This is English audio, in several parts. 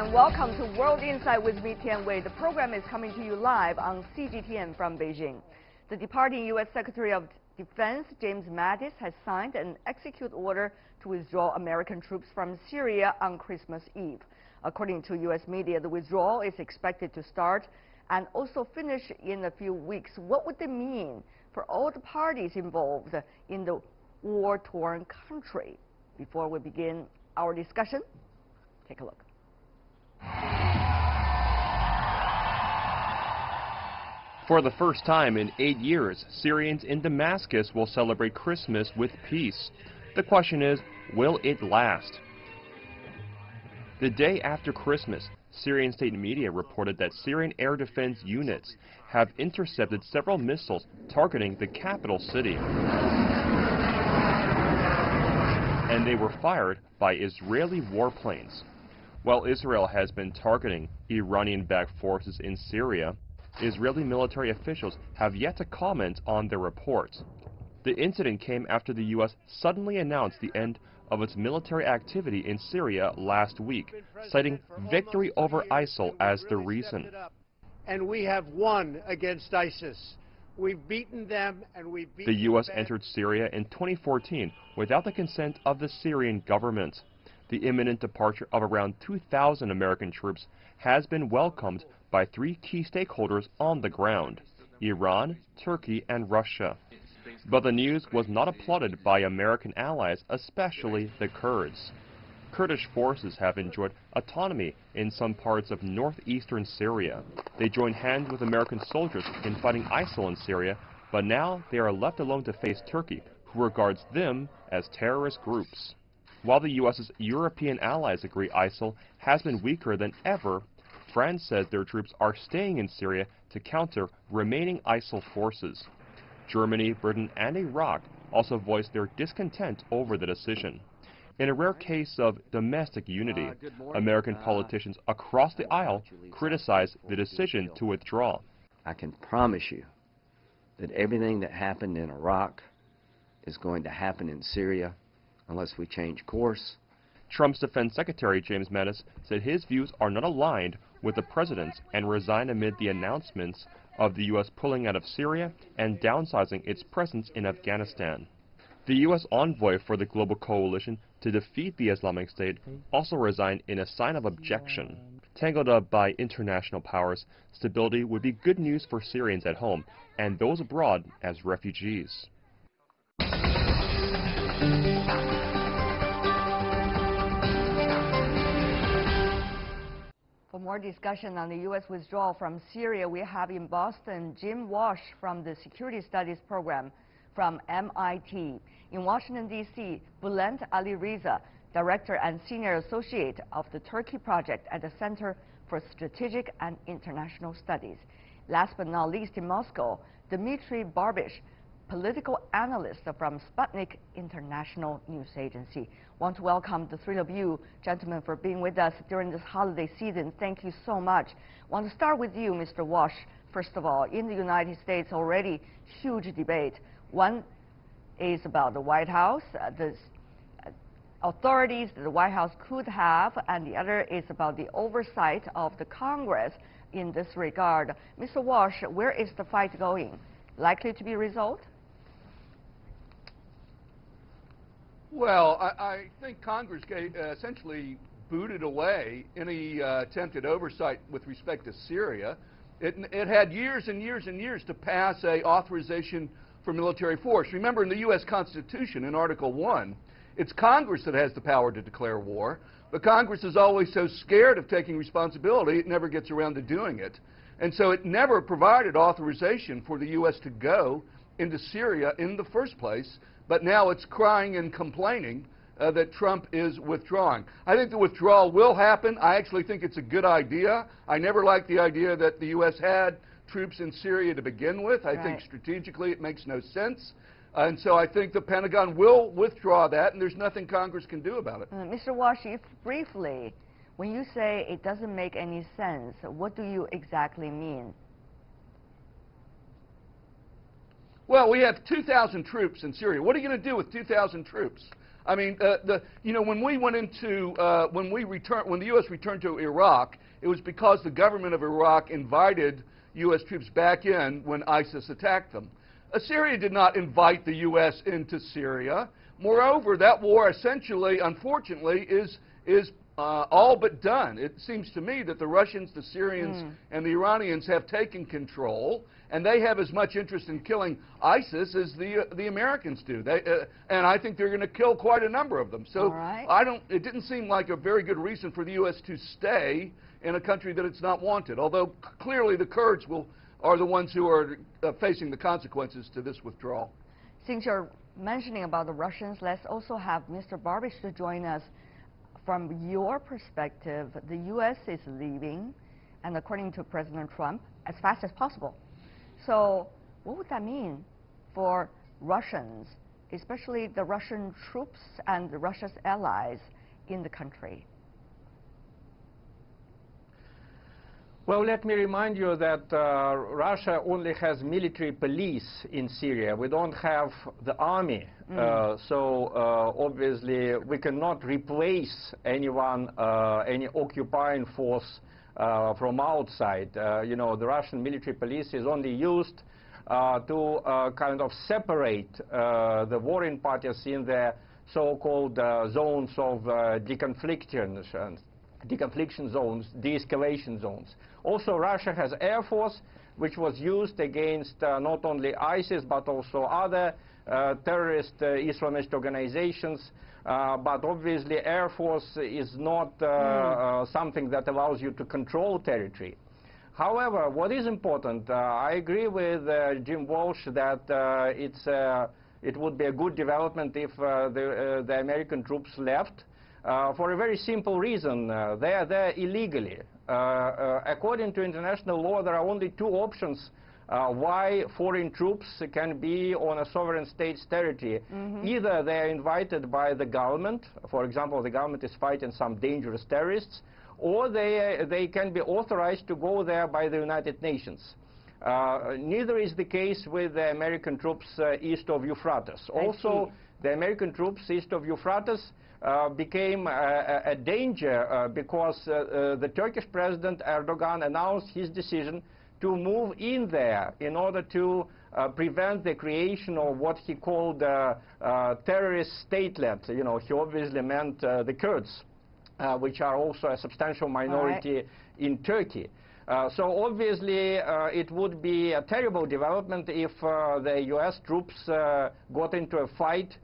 and welcome to World Insight with me, Tian Wei. The program is coming to you live on CGTN from Beijing. The departing U.S. Secretary of Defense James Mattis has signed an executive order to withdraw American troops from Syria on Christmas Eve. According to U.S. media, the withdrawal is expected to start and also finish in a few weeks. What would it mean for all the parties involved in the war-torn country? Before we begin our discussion, take a look. For the first time in 8 years, Syrians in Damascus will celebrate Christmas with peace. The question is, will it last? The day after Christmas, Syrian state media reported that Syrian air defense units have intercepted several missiles targeting the capital city. And they were fired by Israeli warplanes. While Israel has been targeting Iranian-backed forces in Syria, Israeli military officials have yet to comment on their reports. The incident came after the U.S. suddenly announced the end of its military activity in Syria last week, citing victory over ISIL as the reason. And we have won against ISIS. We've beaten them and we've beaten the U.S. entered Syria in 2014 without the consent of the Syrian government. The imminent departure of around 2,000 American troops has been welcomed by three key stakeholders on the ground: Iran, Turkey, and Russia. But the news was not applauded by American allies, especially the Kurds. Kurdish forces have enjoyed autonomy in some parts of northeastern Syria. They joined hands with American soldiers in fighting ISIL in Syria, but now they are left alone to face Turkey, who regards them as terrorist groups. While the U.S.'s European allies agree ISIL has been weaker than ever, France says their troops are staying in Syria to counter remaining ISIL forces. Germany, Britain, and Iraq also voiced their discontent over the decision. In a rare case of domestic unity, American politicians across the aisle criticized the decision to withdraw. I can promise you that everything that happened in Iraq is going to happen in Syria unless we change course. Trump's Defense Secretary James Mattis said his views are not aligned with the president's and resigned amid the announcements of the U.S. pulling out of Syria and downsizing its presence in Afghanistan. The U.S. envoy for the global coalition to defeat the Islamic State also resigned in a sign of objection. Tangled up by international powers, stability would be good news for Syrians at home and those abroad as refugees. For more discussion on the U.S. withdrawal from Syria, we have in Boston Jim Walsh from the Security Studies Program from MIT. In Washington, D.C., Bülent Ali Reza, Director and Senior Associate of the Turkey Project at the Center for Strategic and International Studies. Last but not least, in Moscow, Dmitry Barbish, political analyst from Sputnik International News Agency. Want to welcome the three of you, gentlemen, for being with us during this holiday season. Thank you so much. Want to start with you, Mr. Walsh. First of all, in the United States, already huge debate. One is about the White House, the authorities that the White House could have, and the other is about the oversight of the Congress in this regard. Mr. Walsh, where is the fight going? Likely to be resolved? Well, I think Congress essentially booted away any attempted oversight with respect to Syria. It had years and years and years to pass an authorization for military force. Remember, in the U.S. Constitution, in Article 1, it's Congress that has the power to declare war, but Congress is always so scared of taking responsibility, it never gets around to doing it. And so it never provided authorization for the U.S. to go into Syria in the first place. But now it's crying and complaining that Trump is withdrawing. I think the withdrawal will happen. I actually think it's a good idea. I never liked the idea that the U.S. had troops in Syria to begin with. I think strategically it makes no sense. And so I think the Pentagon will withdraw that, and there's nothing Congress can do about it. Mr. Walsh, if briefly, when you say it doesn't make any sense, what do you exactly mean? Well, we have 2,000 troops in Syria. What are you going to do with 2,000 troops? I mean, when we went into when the U.S. returned to Iraq, it was because the government of Iraq invited U.S. troops back in when ISIS attacked them. Syria did not invite the U.S. into Syria. Moreover, that war essentially, unfortunately, is all but done. It seems to me that the Russians, the Syrians, and the Iranians have taken control, and they have as much interest in killing ISIS as the Americans do. And I think they're going to kill quite a number of them. So it didn't seem like a very good reason for the U.S. to stay in a country that it's not wanted, although clearly the Kurds are the ones who are facing the consequences to this withdrawal. Since you're mentioning about the Russians, let's also have Mr. Barbish to join us. From your perspective, the U.S. is leaving, and according to President Trump, as fast as possible. So what would that mean for Russians, especially the Russian troops and Russia's allies in the country? Well, let me remind you that Russia only has military police in Syria. We don't have the army. So obviously we cannot replace anyone, any occupying force from outside. The Russian military police is only used to kind of separate the warring parties in the so-called zones of deconfliction zones, de-escalation zones. Also, Russia has Air Force, which was used against not only ISIS, but also other terrorist Islamist organizations. But obviously, Air Force is not something that allows you to control territory. However, what is important, I agree with Jim Walsh that it would be a good development if the American troops left. For a very simple reason. They are there illegally. According to international law, there are only two options why foreign troops can be on a sovereign state's territory. Either they are invited by the government, for example, the government is fighting some dangerous terrorists, or they can be authorized to go there by the United Nations. Neither is the case with the American troops east of Euphrates. Also, the American troops east of Euphrates became a danger because the Turkish President Erdogan announced his decision to move in there in order to prevent the creation of what he called terrorist statelet. He obviously meant the Kurds, which are also a substantial minority in Turkey. So obviously it would be a terrible development if the U.S. troops got into a fight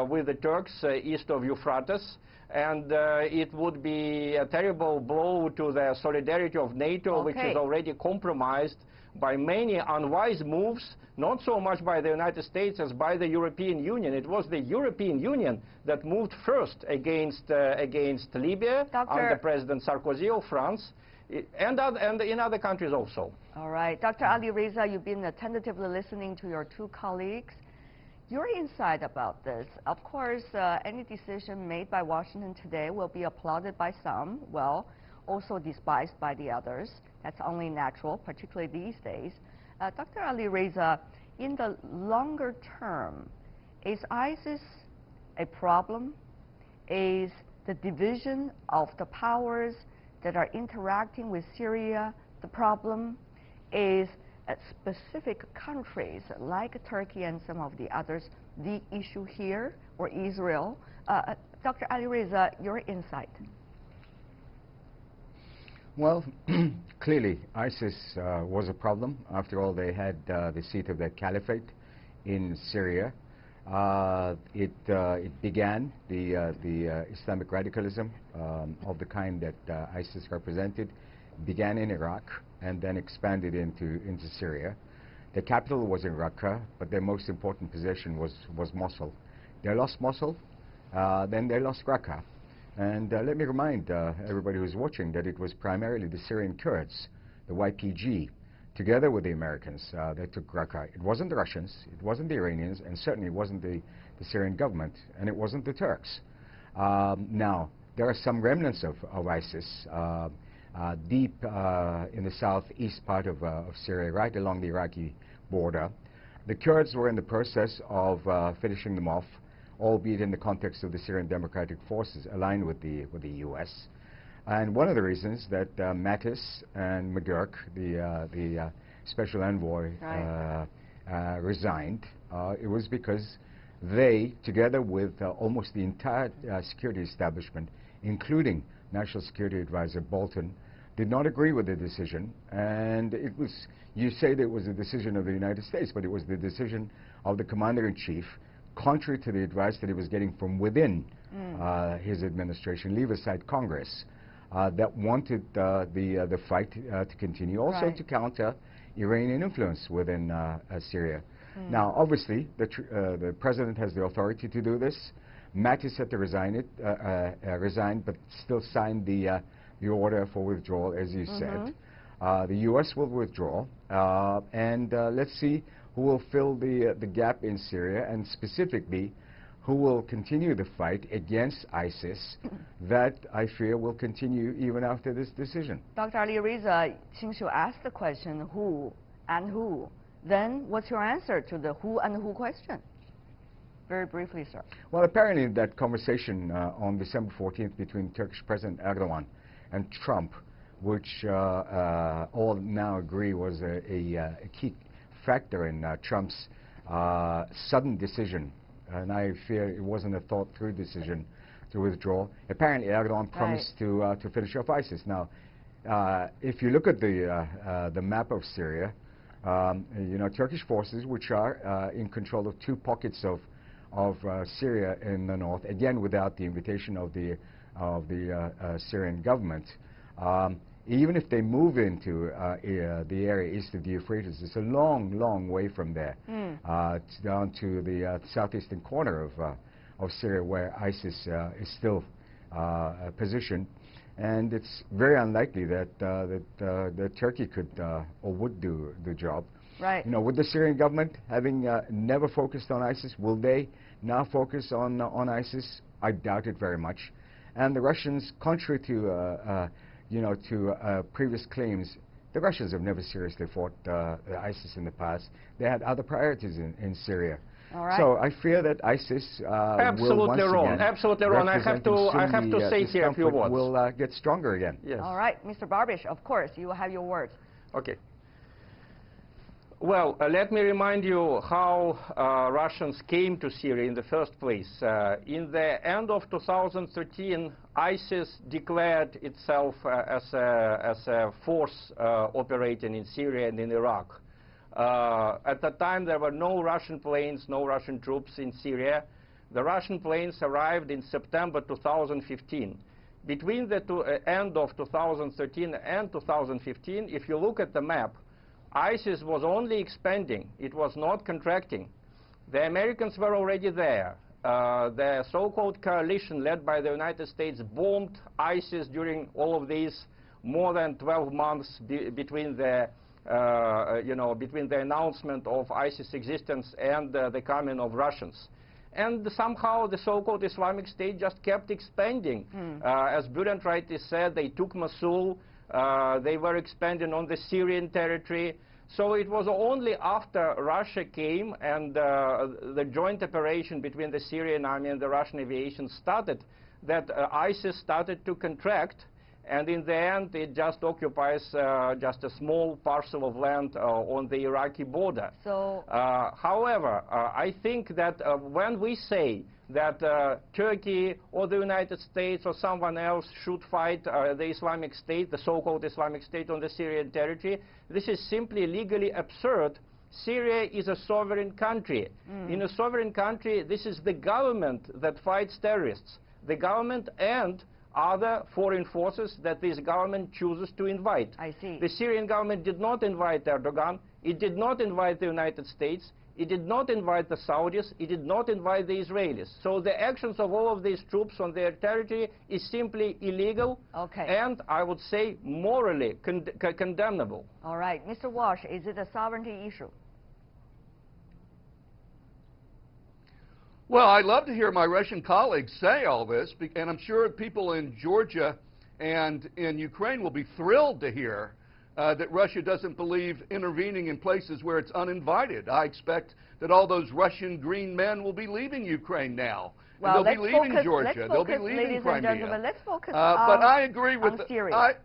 with the Turks east of Euphrates, and it would be a terrible blow to the solidarity of NATO, which is already compromised by many unwise moves, not so much by the United States as by the European Union. It was the European Union that moved first against Libya under President Sarkozy of France, and in other countries also. All right. Dr. Ali Reza, you've been attentively listening to your two colleagues. Your insight about this, of course, any decision made by Washington today will be applauded by some, well, also despised by the others. That's only natural, particularly these days. Dr. Ali Reza, in the longer term, is ISIS a problem? Is the division of the powers that are interacting with Syria the problem? Is specific countries like Turkey and some of the others the issue here, or Israel? Dr. Ali Reza, your insight. Well, clearly ISIS was a problem. After all, they had the seat of their caliphate in Syria. It began the Islamic radicalism of the kind that ISIS represented, began in Iraq and then expanded into Syria. The capital was in Raqqa, but their most important possession was Mosul. They lost Mosul, then they lost Raqqa. And let me remind everybody who's watching that it was primarily the Syrian Kurds, the YPG, together with the Americans that took Raqqa. It wasn't the Russians, it wasn't the Iranians, and certainly it wasn't the Syrian government, and it wasn't the Turks. Now, there are some remnants of ISIS deep in the southeast part of Syria, right along the Iraqi border. The Kurds were in the process of finishing them off. albeit in the context of the Syrian Democratic Forces aligned with the U.S. And one of the reasons that Mattis and McGurk, the special envoy, right. Resigned, it was because they, together with almost the entire security establishment, including National Security Advisor Bolton, did not agree with the decision. And it was, you say that it was a decision of the United States, but it was the decision of the Commander-in-Chief, contrary to the advice that he was getting from within his administration, leave aside Congress, that wanted the fight to continue, also to counter Iranian influence within Syria. Now, obviously, the president has the authority to do this. Mattis had to resign, but still signed the order for withdrawal, as you said. The U.S. will withdraw, and let's see who will fill the gap in Syria, and specifically, who will continue the fight against ISIS that I fear will continue even after this decision. Dr. Ali Reza, since you asked the question, who and who, then what's your answer to the who and who question? Very briefly, sir. Well, apparently that conversation on December 14th between Turkish President Erdogan and Trump, which all now agree was a key factor in Trump's sudden decision, and I fear it wasn't a thought-through decision to withdraw. Apparently Erdogan promised to finish off ISIS. Now, if you look at the map of Syria, you know, Turkish forces, which are in control of 2 pockets of Syria in the north, again without the invitation of the Syrian government, even if they move into the area east of the Euphrates, it's a long, long way from there, down to the southeastern corner of Syria, where ISIS is still positioned. And it's very unlikely that Turkey could or would do the job. Right. You know, with the Syrian government having never focused on ISIS, will they now focus on ISIS? I doubt it very much. And the Russians, contrary to you know, to previous claims, the Russians have never seriously fought ISIS in the past. They had other priorities in Syria. All right. So I fear that ISIS will once again absolutely wrong. I have to say here a few words. Will get stronger again. Yes. All right, Mr. Barbish, of course, you have your words. Okay. Well, let me remind you how Russians came to Syria in the first place. In the end of 2013, ISIS declared itself as a force operating in Syria and in Iraq. At that time, there were no Russian planes, no Russian troops in Syria. The Russian planes arrived in September 2015. Between the end of 2013 and 2015, if you look at the map, ISIS was only expanding. It was not contracting. The Americans were already there. The so-called coalition led by the United States bombed ISIS during all of these more than 12 months between the between the announcement of ISIS existence and the coming of Russians. And somehow the so-called Islamic State just kept expanding. As Bülent rightly said, they took Mosul, they were expanding on the Syrian territory. So it was only after Russia came and the joint operation between the Syrian army and the Russian aviation started that ISIS started to contract. And in the end, it just occupies just a small parcel of land on the Iraqi border. So, however, I think that when we say that Turkey or the United States or someone else should fight the Islamic State, the so-called Islamic State on the Syrian territory, this is simply legally absurd. Syria is a sovereign country. In a sovereign country, this is the government that fights terrorists. The government and other foreign forces that this government chooses to invite. I see. The Syrian government did not invite Erdogan. It did not invite the United States. It did not invite the Saudis. It did not invite the Israelis. So the actions of all of these troops on their territory is simply illegal and, I would say, morally condemnable. All right. Mr. Walsh, is it a sovereignty issue? Well, I'd love to hear my Russian colleagues say all this, and I'm sure people in Georgia and in Ukraine will be thrilled to hear that Russia doesn't believe intervening in places where it's uninvited. I expect that all those Russian green men will be leaving Ukraine now. Well, they'll be leaving Georgia. They'll be leaving ladies Crimea. And gentlemen, let's focus but I agree with Syria.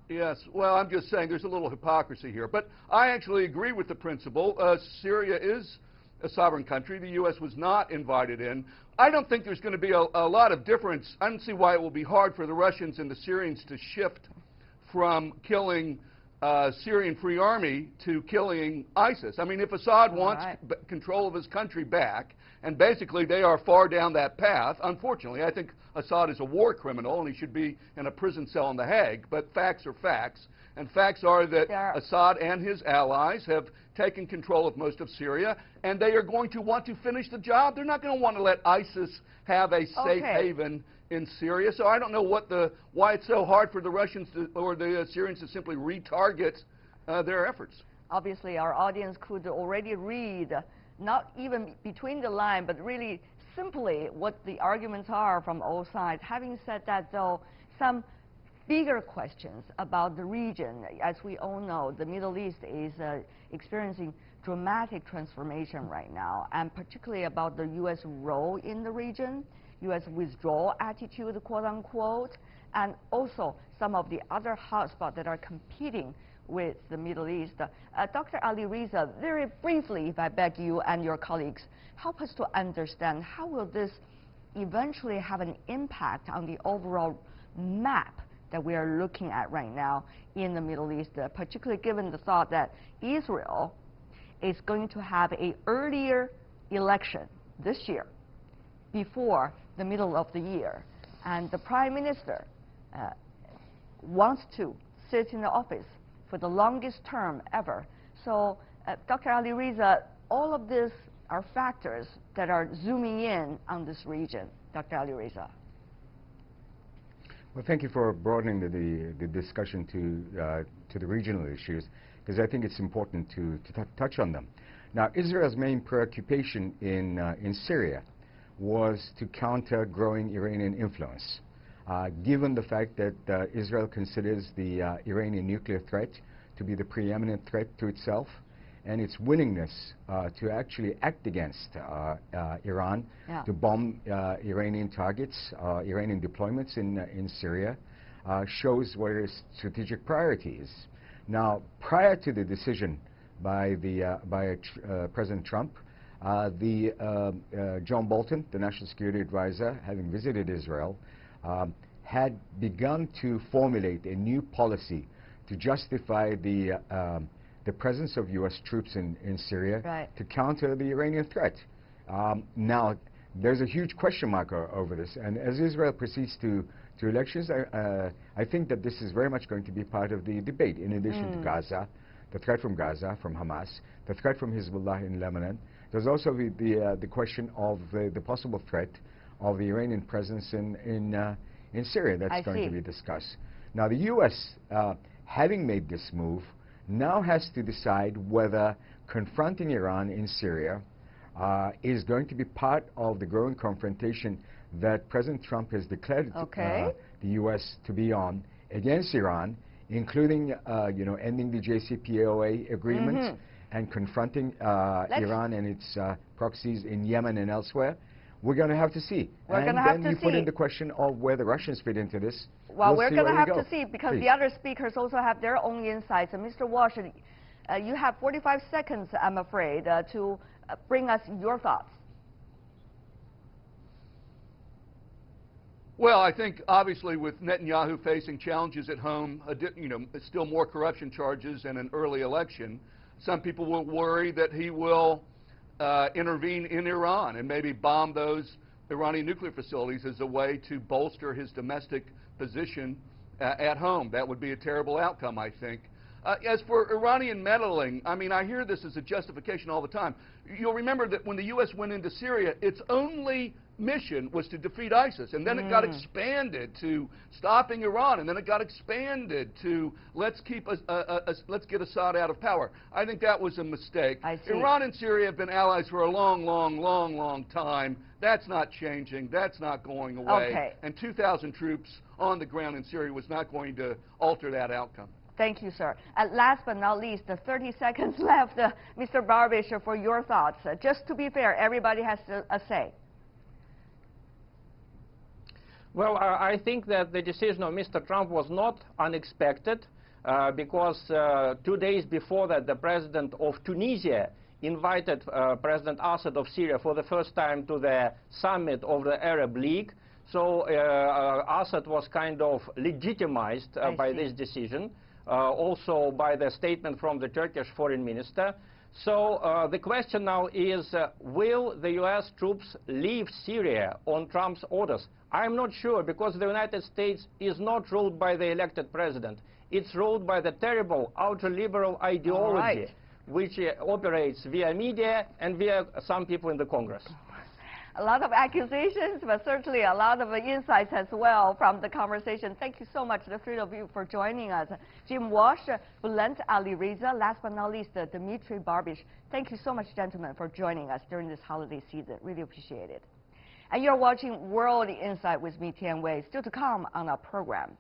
Yes, well, I'm just saying there's a little hypocrisy here. But I actually agree with the principle. Syria is a sovereign country. The U.S. was not invited in. I don't think there's going to be a lot of difference. I don't see why it will be hard for the Russians and the Syrians to shift from killing Syrian Free Army to killing ISIS. I mean, if Assad wants control of his country back, and basically they are far down that path, unfortunately, I think Assad is a war criminal and he should be in a prison cell in The Hague, but facts are facts. And facts are that Assad and his allies have taken control of most of Syria, and they are going to want to finish the job. They're not going to want to let ISIS have a safe haven in Syria. So I don't know why it's so hard for the Russians or the Syrians to simply retarget their efforts. Obviously, our audience could already read, not even between the lines, but really simply what the arguments are from all sides. Having said that, though, some bigger questions about the region. As we all know, the Middle East is experiencing dramatic transformation right now, and particularly about the U.S. role in the region, U.S. withdrawal attitude, quote-unquote, and also some of the other hotspots that are competing with the Middle East. Dr. Ali Riza, very briefly, if I beg you and your colleagues, help us to understand how will this eventually have an impact on the overall map that we are looking at right now in the Middle East, particularly given the thought that Israel is going to have an earlier election this year before the middle of the year. And the Prime Minister wants to sit in the office for the longest term ever. So, Dr. Ali Riza, all of these are factors that are zooming in on this region. Dr. Ali Riza. Well, thank you for broadening the discussion to the regional issues, because I think it's important to touch on them. Now, Israel's main preoccupation in Syria was to counter growing Iranian influence. Given the fact that Israel considers the Iranian nuclear threat to be the preeminent threat to itself, and its willingness to actually act against Iran, to bomb Iranian targets, Iranian deployments in Syria, shows what its strategic priority is. Now, prior to the decision by President Trump, John Bolton, the National Security Advisor, having visited Israel, had begun to formulate a new policy to justify the presence of U.S. troops in Syria to counter the Iranian threat. Now, there's a huge question mark over this, and as Israel proceeds to elections, I think that this is very much going to be part of the debate, in addition to Gaza, the threat from Gaza, from Hamas, the threat from Hezbollah in Lebanon. There's also the question of the possible threat of the Iranian presence in Syria that's going to be discussed. Now, the U.S., having made this move, now has to decide whether confronting Iran in Syria is going to be part of the growing confrontation that President Trump has declared the U.S. to be on against Iran, including ending the JCPOA agreement and confronting Iran and its proxies in Yemen and elsewhere. We're going to have to see. And then you put in the question of where the Russians fit into this. Well, we're going to have to see, because the other speakers also have their own insights. And Mr. Walsh, you have 45 seconds, I'm afraid, to bring us your thoughts. Well, I think obviously with Netanyahu facing challenges at home, still more corruption charges and an early election, some people will worry that he will intervene in Iran and maybe bomb those Iranian nuclear facilities as a way to bolster his domestic position at home. That would be a terrible outcome, I think. As for Iranian meddling, I mean, I hear this as a justification all the time. You'll remember that when the U.S. went into Syria, its only mission was to defeat ISIS, and then it got expanded to stopping Iran, and then it got expanded to let's get Assad out of power. I think that was a mistake. Iran and Syria have been allies for a long time. That's not changing. That's not going away. Okay. And 2,000 troops on the ground in Syria was not going to alter that outcome. Thank you, sir. And last but not least, the 30 seconds left, Mr. Barbish, for your thoughts. Just to be fair, everybody has a say. Well, I think that the decision of Mr. Trump was not unexpected because 2 days before that, the president of Tunisia invited President Assad of Syria for the first time to the summit of the Arab League. So Assad was kind of legitimized by this decision, also by the statement from the Turkish foreign minister. So the question now is, will the U.S. troops leave Syria on Trump's orders? I'm not sure, because the United States is not ruled by the elected president. It's ruled by the terrible ultra-liberal ideology, which operates via media and via some people in the Congress. A lot of accusations, but certainly a lot of insights as well from the conversation. Thank you so much, the three of you, for joining us. Jim Walsh, Bulent Ali-Reza, last but not least, Dmitry Barbish. Thank you so much, gentlemen, for joining us during this holiday season. Really appreciate it. And you're watching World Insight with me, Tian Wei. Still to come on our program.